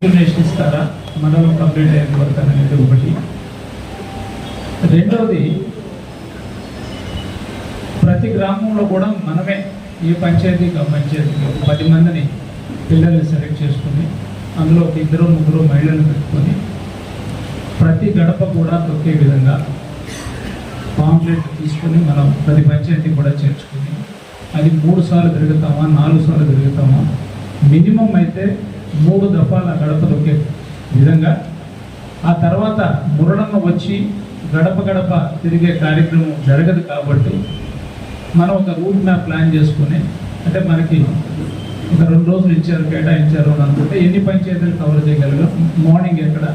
Information ఇస్తారా మండలం complete అయిన వరకు అనేది ఒకటి. రెండవది, ప్రతి గ్రామంలో కూడా మనమే ఏ పంచాయతీకి 10 మందిని పిల్లల్ని సెలెక్ట్ చేసుకుని అందులో ఒక 2-3 మహిళలను పెట్టుకొని ప్రతి గడప కూడా తొక్కే విధంగా పాంప్లెట్ తీసుకొని మనం ప్రతి పంచాయతీ కూడా చేర్చుకుని అది 3 సార్లు తిరుగుతామా 4 సార్లు తిరుగుతామా, మినిమం అయితే 3 దఫాల గడప తొక్కే విధంగా. ఆ తర్వాత మురళమ్మ వచ్చి గడప గడప తిరిగే కార్యక్రమం జరగదు కాబట్టి మనం ఒక రూట్ మ్యాప్ ప్లాన్ చేసుకుని, అంటే మనకి ఒక 2 రోజులు ఇచ్చారు కేటాయించారు అని అనుకుంటే ఎన్ని పంచాయతీలు కవర్ చేయగలగం, మార్నింగ్ ఎక్కడ,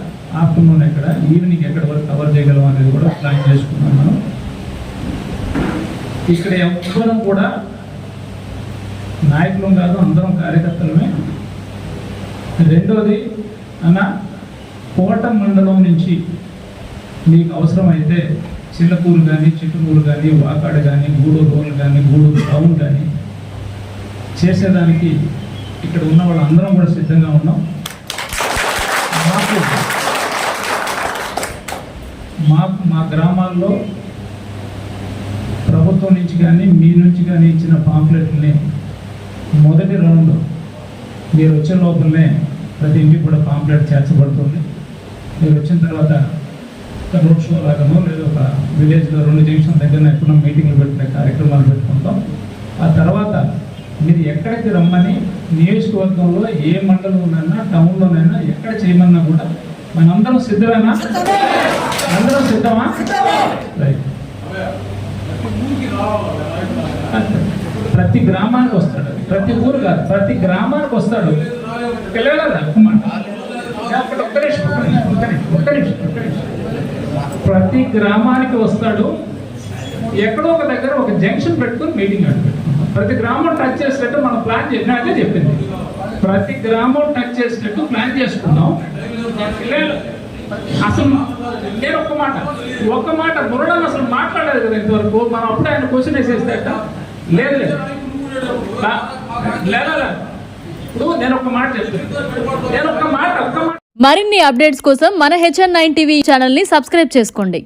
ఆఫ్టర్నూన్ ఎక్కడ, ఈవినింగ్ ఎక్కడ వరకు కవర్ చేయగలం అనేది కూడా ప్లాన్ చేసుకున్నాం మనం. ఇక్కడ ఎవ్వరం కూడా నాయకులం కాదు, అందరం కార్యకర్తలమే. రెండోది అన్న, కోట మండలం నుంచి మీకు అవసరమైతే చిల్లకూరు కానీ, చిట్టుకూరు కానీ, వాకాడు కానీ, గూడూరు రోడ్లు కానీ, గూడూరు టౌన్ కానీ చేసేదానికి ఇక్కడ ఉన్న వాళ్ళందరం కూడా సిద్ధంగా ఉన్నాం. మా గ్రామాల్లో ప్రభుత్వం నుంచి కానీ మీ నుంచి కానీ ఇచ్చిన పాంప్లెట్ని మొదటి రౌండ్ మీరు వచ్చే లోపలనే ప్రతి ఇంటికి కూడా పాంప్లెట్ చేర్చబడుతుంది. మీరు వచ్చిన తర్వాత ఒక రోడ్ షో లాగానో లేదా ఒక విలేజ్లో 2 జంక్షన్ దగ్గర ఎప్పుడో మీటింగ్లు పెట్టిన కార్యక్రమాలు పెట్టుకుంటాం. ఆ తర్వాత మీరు ఎక్కడికి రమ్మని నియోజకవర్గంలో ఏ మండలంలోనైనా టౌన్లోనైనా ఎక్కడ చేయమన్నా కూడా మనందరం సిద్ధమేనా? అందరం సిద్ధమా? రైట్. ప్రతి గ్రామానికి వస్తాడు, ప్రతి ఊరు కాదు, ప్రతి గ్రామానికి వస్తాడు. ప్రతి గ్రామానికి వస్తాడు. ఎక్కడో ఒక దగ్గర ఒక జంక్షన్ పెట్టుకుని మీటింగ్ అంటే ప్రతి గ్రామం టచ్ చేసేటట్టు మనం ప్లాన్ చేసినట్టే చెప్పింది. ప్రతి గ్రామం టచ్ చేసేటట్టు ప్లాన్ చేసుకున్నాం. అసలు నేను ఒక్క మాట మురళం అసలు మాట్లాడలేదు కదా ఇంతవరకు. మనం అప్పుడే ఆయన క్వశ్చన్ వేసేస్తాట. లేదు ఇప్పుడు నేను ఒక్క మాట చెప్తాను. నేను ఒక్క మాట మరిన్ని అప్డేట్స్ కోసం మన HN9 టీవీ ఛానల్ ని సబ్స్క్రైబ్ చేసుకోండి.